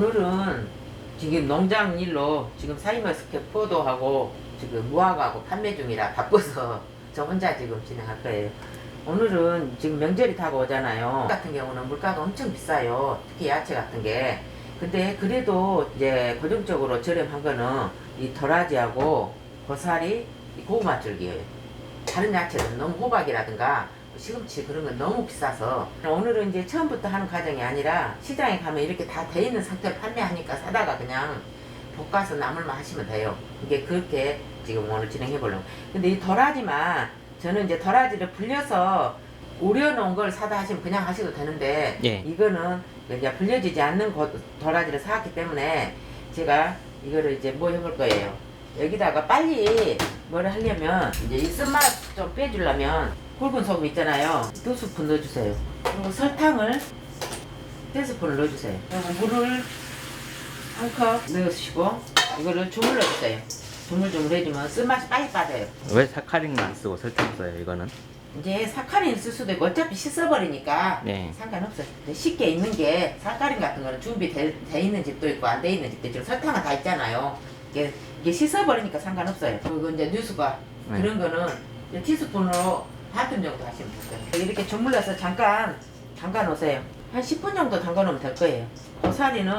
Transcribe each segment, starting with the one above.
오늘은 지금 농장 일로 지금 샤인머스켓 포도하고 지금 무화과하고 판매 중이라 바빠서 저 혼자 지금 진행할 거예요. 오늘은 지금 명절이 다가오잖아요. 같은 경우는 물가가 엄청 비싸요. 특히 야채 같은 게. 근데 그래도 이제 고정적으로 저렴한 거는 이 도라지하고 고사리, 이 고구마 줄기예요. 다른 야채는 너무 호박이라든가 시금치 그런 건 너무 비싸서 오늘은 이제 처음부터 하는 과정이 아니라 시장에 가면 이렇게 다 돼 있는 상태로 판매하니까 사다가 그냥 볶아서 나물만 하시면 돼요. 이게 그렇게 지금 오늘 진행해 보려고. 근데 이 도라지만 저는 이제 도라지를 불려서 우려놓은 걸 사다 하시면 그냥 하셔도 되는데 예. 이거는 이제 불려지지 않는 도라지를 사왔기 때문에 제가 이거를 이제 뭐 해볼 거예요. 여기다가 빨리 뭐를 하려면 이제 이 쓴맛 좀 빼주려면 굵은 소금 있잖아요. 2스푼 넣어주세요. 그리고 설탕을 3스푼을 넣어주세요. 그리고 물을 1컵 넣으시고 이거를 주물러 주세요. 주물주물 해주면 쓴맛이 빨리 빠져요. 왜 사카린만 안 쓰고 설탕 써요, 이거는? 이제 사카린 쓸 수도 있고 어차피 씻어버리니까 네. 상관없어요. 쉽게 있는 게 사카린 같은 거는 준비돼 있는 집도 있고 안 돼 있는 집도 있고 설탕은 다 있잖아요. 이게 씻어버리니까 상관없어요. 그리고 이제 뉴스가 네. 그런 거는 이제 티스푼으로 반틈 정도 하시면 될거예요. 이렇게 주물러서 잠깐 담가 놓으세요. 한 10분 정도 담가 놓으면 될 거예요. 고사리는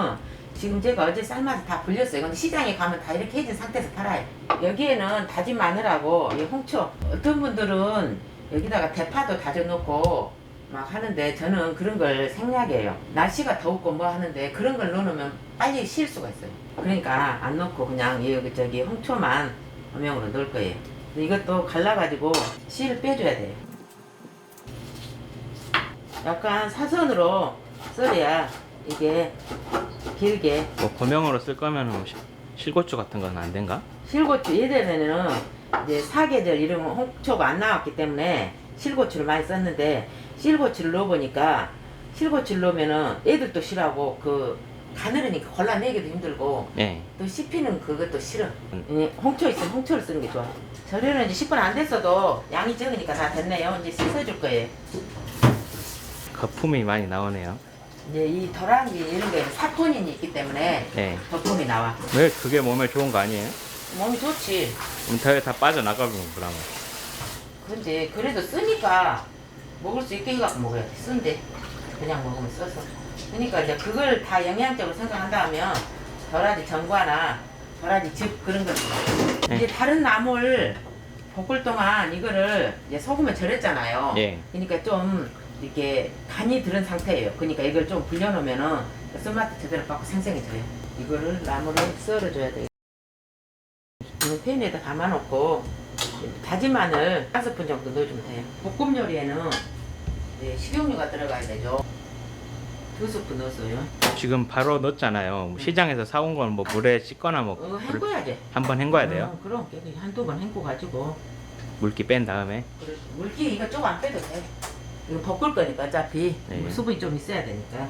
지금 제가 어제 삶아서 다 불렸어요. 근데 시장에 가면 다 이렇게 해진 상태에서 팔아요. 여기에는 다진 마늘하고 이 홍초, 어떤 분들은 여기다가 대파도 다져 놓고 막 하는데 저는 그런 걸 생략해요. 날씨가 더웠고 뭐 하는데 그런 걸 넣어놓으면 빨리 실 수가 있어요. 그러니까 안 넣고 그냥 여기 홍초만 엄명으로 넣을 거예요. 이것도 갈라가지고 씨를 빼줘야 돼요. 약간 사선으로 썰어야 이게 길게. 뭐 고명으로 쓸 거면 뭐 실고추 같은 건 안 된가? 실고추 예전에는 이제 사계절 이런 홍초가 안 나왔기 때문에 실고추를 많이 썼는데 실고추를 넣어보니까 실고추를 넣으면은 애들도 싫어하고 그 가늘으니까 골라내기도 힘들고 네. 또 씹히는 그것도 싫어. 홍초 있으면 홍초를 쓰는 게 좋아. 재료는 이제 10분 안 됐어도 양이 적으니까 다 됐네요. 이제 씻어줄 거예요. 거품이 많이 나오네요. 이제 이 도라지 이런 거에 사포닌이 있기 때문에 네. 거품이 나와. 왜 그게 몸에 좋은 거 아니에요? 몸이 좋지. 그럼 더 다 빠져나가면 그러면. 근데 그래도 쓰니까 먹을 수 있게 해갖고 먹어야 돼. 쓴데 그냥 먹으면 써서. 그러니까 이제 그걸 다 영양적으로 생각한다면 도라지 전과나 도라지 즙 그런 거. 네. 이제 다른 나물 볶을 동안 이거를 이제 소금에 절였잖아요. 예. 그러니까 좀 이렇게 간이 들은 상태예요. 그러니까 이걸 좀 불려놓으면은 쓴맛도 제대로 받고 생생해져요. 이거를 나물을 썰어줘야 돼요. 이거 팬에다 담아놓고 다진 마늘 5스푼 정도 넣어주면 돼요. 볶음 요리에는 식용유가 들어가야 되죠. 2스푼 넣었어요. 지금 바로 넣었잖아요. 시장에서 사온 건 뭐 물에 씻거나 뭐 헹궈야지. 한번 헹궈야 돼요. 그럼 한두 번 헹궈가지고 물기 뺀 다음에. 물기 이거 조금 안 빼도 돼. 이거 볶을 거니까 어차피 네. 수분이 좀 있어야 되니까.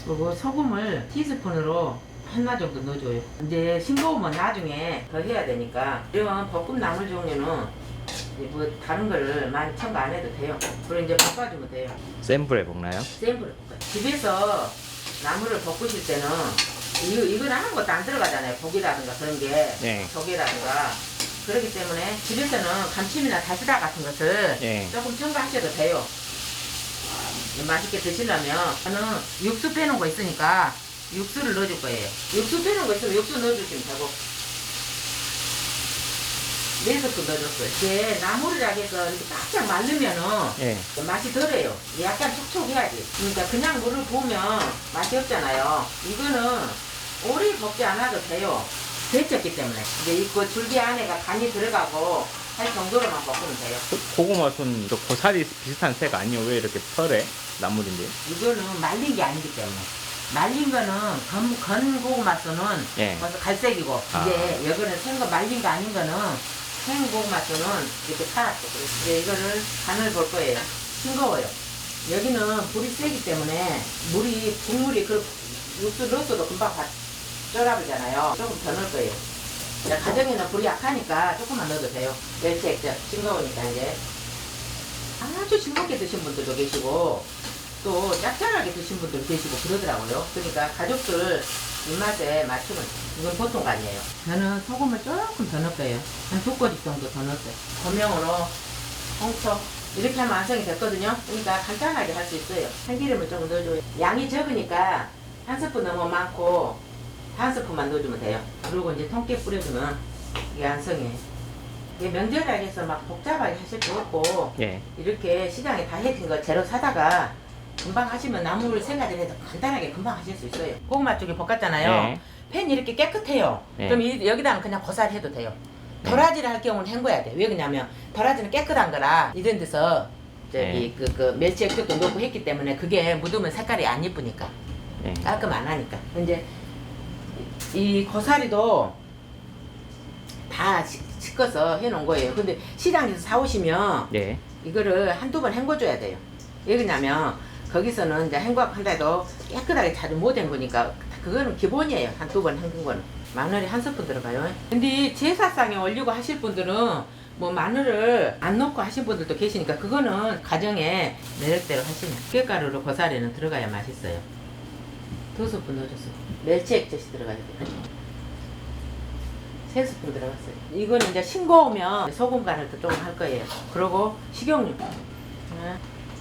그리고 소금을 티스푼으로 하나 정도 넣어줘요. 이제 싱거우면 나중에 더 해야 되니까. 이런 볶음 나물 종류는 이제 뭐 다른 거를 많이 첨가 안 해도 돼요. 그리고 이제 볶아주면 돼요. 센 불에 볶나요? 센 불에 볶아요. 집에서 나물을 볶으실 때는 이거는 아무것도 안 들어가잖아요. 고기라든가 그런 게. 네. 조개라든가. 그렇기 때문에 집에서는 감침이나 다시다 같은 것을 네. 조금 첨가하셔도 돼요. 맛있게 드시려면 저는 육수 빼는 거 있으니까 육수를 넣어줄 거예요. 육수 빼는 거 있으면 육수 넣어주시면 되고 4스푼 넣어줬어요. 이게 나물이라 해서 이렇게 바짝 말르면은 예. 맛이 덜해요. 약간 촉촉해야지. 그러니까 그냥 물을 부으면 맛이 없잖아요. 이거는 오래 볶지 않아도 돼요. 데쳤기 때문에. 이제 이거 줄기 안에가 간이 들어가고 할 정도로만 볶으면 돼요. 고구마순 고사리 비슷한 색 아니에요? 왜 이렇게 펄해? 나물인데? 이거는 말린 게 아니기 때문에. 말린 거는 건 고구마수는 예. 벌써 갈색이고 이제 여기는 생거 말린 거 아닌 거는 생 고구마수는 이렇게 파랗고 이제 이거를 간을 볼 거예요. 싱거워요. 여기는 불이 세기 때문에 국물이 그 육수 넣었어도 금방 쫄아버리잖아요. 조금 더 넣을 거예요. 가정에는 불이 약하니까 조금만 넣어도 돼요. 멸치 액젓 싱거우니까 이제 아주 싱겁게 드신 분들도 계시고 또 짭짤하게 드신 분들 계시고 그러더라고요. 그러니까 가족들 입맛에 맞추면 이건 보통 간이에요. 저는 소금을 조금 더 넣을게요. 한 2꼬집 정도 더 넣었어요. 고명으로 홍초 이렇게 하면 완성이 됐거든요. 그러니까 간단하게 할 수 있어요. 참기름을 조금 넣어줘요. 양이 적으니까 한 스푼 너무 많고 한 스푼만 넣어주면 돼요. 그리고 이제 통깨 뿌려주면 이게 완성이에요. 이게 명절이라 해서 막 복잡하게 하실 거 없고 예. 이렇게 시장에 다 해진 거 재료 사다가 금방 하시면 나물 생각을 해도 간단하게 금방 하실 수 있어요. 고구마 쪽에 볶았잖아요. 네. 팬이 이렇게 깨끗해요. 네. 그럼 여기다가 그냥 고사리 해도 돼요. 도라지를 할 경우는 헹궈야 돼. 왜 그러냐면 도라지는 깨끗한 거라 이런 데서 저기 그 멸치 액젓도 넣고 했기 때문에 그게 묻으면 색깔이 안 예쁘니까 네. 깔끔 안 하니까. 이제 이 고사리도 다 씻어서 해놓은 거예요. 근데 시장에서 사오시면 네. 이거를 한두 번 헹궈줘야 돼요. 왜 그러냐면 거기서는 이제 헹궈한데도 깨끗하게 잘 못 헹구니까 그거는 기본이에요. 한두 번 헹군 거는. 마늘이 한 스푼 들어가요. 근데 제사상에 올리고 하실 분들은 뭐 마늘을 안 넣고 하신 분들도 계시니까 그거는 가정에 매력대로 하시면 깨가루로 고사리는 들어가야 맛있어요. 2스푼 넣어줬어요. 멸치 액젓이 들어가야 돼요. 3스푼 들어갔어요. 이거는 이제 싱거우면 소금 간을 더 조금 할 거예요. 그리고 식용유 하나,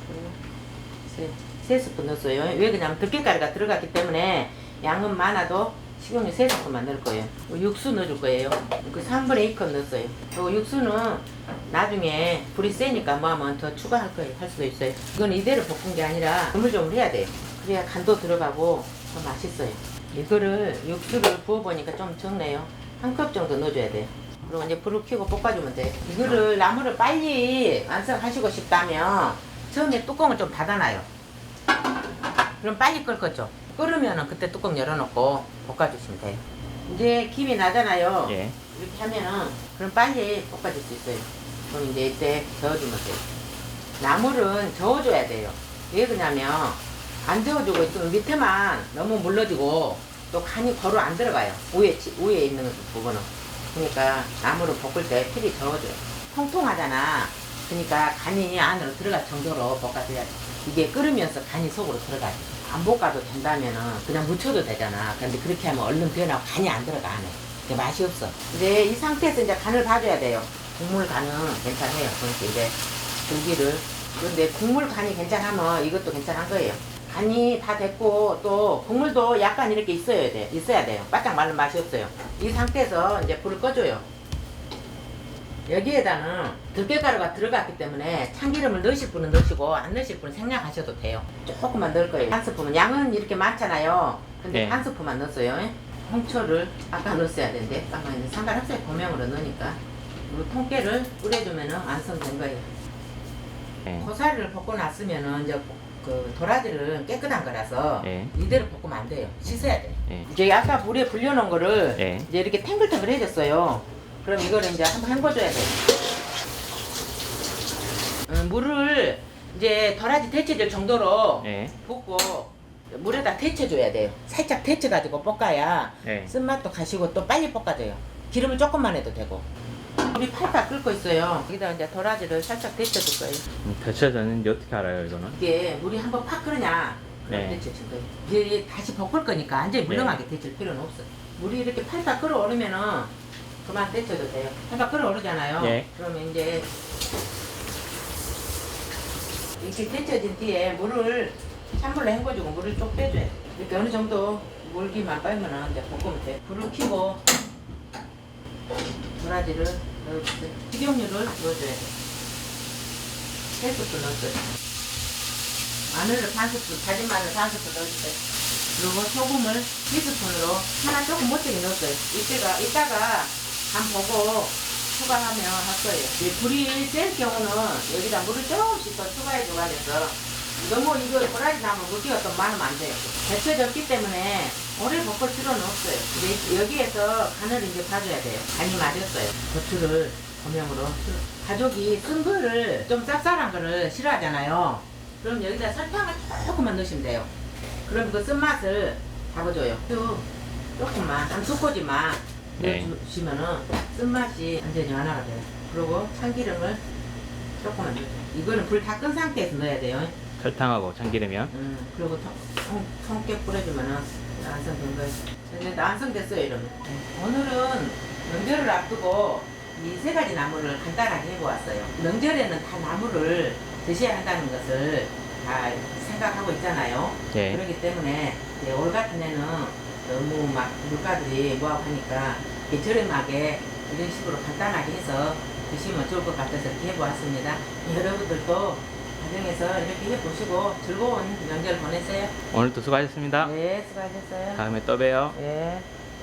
그리고 3스푼 넣었어요. 왜 그러냐면 들깨가루가 들어갔기 때문에 양은 많아도 식용유 3스푼만 넣을 거예요. 육수 넣어줄 거예요. 그 3분의 2컵 넣었어요. 그리고 육수는 나중에 불이 세니까 뭐 하면 더 추가할 거예요. 할 수도 있어요. 이건 이대로 볶은 게 아니라 조물조물 해야 돼요. 그래야 간도 들어가고 더 맛있어요. 이거를 육수를 부어보니까 좀 적네요. 1컵 정도 넣어줘야 돼요. 그리고 이제 불을 켜고 볶아주면 돼요. 이거를 나물을 빨리 완성하시고 싶다면 처음에 뚜껑을 좀 닫아놔요. 그럼 빨리 끓 거죠. 끓으면은 그때 뚜껑 열어놓고 볶아주시면 돼요. 이제 김이 나잖아요. 예. 이렇게 하면은 그럼 빨리 볶아줄 수 있어요. 그럼 이제 이때 저어주면 돼요. 나물은 저어줘야 돼요. 왜 그러냐면 안 저어주고 있으면 밑에만 너무 물러지고 또 간이 거로 안 들어가요. 위에 있는 부분은. 그러니까 나물을 볶을 때 필히 저어줘요. 통통하잖아. 그러니까 간이 안으로 들어갈 정도로 볶아줘야 돼. 이게 끓으면서 간이 속으로 들어가요. 안 볶아도 된다면은 그냥 무쳐도 되잖아. 근데 그렇게 하면 얼른 변하고 간이 안 들어가 안에. 근데 맛이 없어. 이제 이 상태에서 이제 간을 봐줘야 돼요. 국물 간은 괜찮아요. 그러니까 이제 들기를. 그런데 국물 간이 괜찮으면 이것도 괜찮은 거예요. 간이 다 됐고 또 국물도 약간 이렇게 있어야 돼요. 바짝 말른 맛이 없어요. 이 상태에서 이제 불을 꺼줘요. 여기에다는 들깨가루가 들어갔기 때문에 참기름을 넣으실 분은 넣으시고 안 넣으실 분은 생략하셔도 돼요. 조금만 넣을 거예요. 한 스푼은 양은 이렇게 많잖아요. 근데 네. 한 스푼만 넣었어요. 홍초를 아까 넣었어야 되는데 상관없어요. 고명으로 넣으니까. 그리고 통깨를 뿌려주면 완성된 거예요. 예. 고사리를 볶고 났으면은 이제 그 도라지를 깨끗한 거라서 예. 이대로 볶으면 안 돼요. 씻어야 돼요. 예. 이제 아까 물에 불려놓은 거를 예. 이제 이렇게 탱글탱글해졌어요. 그럼 이거를 이제 한번 헹궈줘야 돼요. 물을 이제 도라지 데쳐질 정도로 예. 붓고 물에다 데쳐줘야 돼요. 살짝 데쳐가지고 볶아야 예. 쓴맛도 가시고 또 빨리 볶아져요. 기름을 조금만 해도 되고. 물이 팔팔 끓고 있어요. 여기다 이제 도라지를 살짝 데쳐줄 거예요. 데쳐졌는지 어떻게 알아요, 이거는? 이게 물이 한번 팍 끓으냐 그럼 네. 데쳐진 거예요. 이제 다시 볶을 거니까 완전히 물렁하게 데칠 필요는 없어요. 물이 이렇게 팔팔 끓어오르면은 그만 데쳐도 돼요. 팔팔 끓어오르잖아요. 네. 그러면 이제 이렇게 데쳐진 뒤에 물을 찬물로 헹궈주고 물을 쭉 빼줘요. 이렇게 어느 정도 물기만 빨면은 이제 볶으면 돼요. 불을 켜고 도라지를 넣어주세요. 식용유를 넣어줘야 돼요. 3스푼 넣었어요. 마늘을 반 스푼, 다진 마늘 반 스푼 넣어주세요. 그리고 소금을 2스푼으로 하나 조금 멋지게 넣었어요. 이따가 간 보고 추가하면 할 거예요. 불이 센 경우는 여기다 물을 조금씩 더 추가해 줘가면서 너무 이거 도라지 나면 물기가 또 많으면 안 돼요. 데쳐졌기 때문에 오래 볶을 필요는 없어요. 근데 여기에서 간을 이제 봐줘야 돼요. 간이 맞았어요. 고추를 고명으로. 가족이 쓴 거를 좀 쌉쌀한 거를 싫어하잖아요. 그럼 여기다 설탕을 조금만 넣으시면 돼요. 그럼 그 쓴맛을 잡아줘요. 조금만, 한 2꼬집만 네. 넣어주시면은 쓴맛이 완전히 완화가 돼요. 그리고 참기름을 조금만 넣어줘요. 이거는 불 다 끈 상태에서 넣어야 돼요. 설탕하고 참기름이요? 그리고 통깨 뿌려주면은 완성된 거예요. 근데 완성됐어요, 이러면. 오늘은 명절을 앞두고 이 세 가지 나물을 간단하게 해보았어요. 명절에는 다 나물을 드셔야 한다는 것을 다 생각하고 있잖아요. 예. 그렇기 때문에 이제 올 같은 해는 너무 막 물가들이 뭐하고 하니까 이렇게 저렴하게 이런 식으로 간단하게 해서 드시면 좋을 것 같아서 이렇게 해보았습니다. 여러분들도 가정에서 이렇게 해보시고 즐거운 명절 보내세요. 오늘도 수고하셨습니다. 네, 수고하셨어요. 다음에 또 봬요. 네.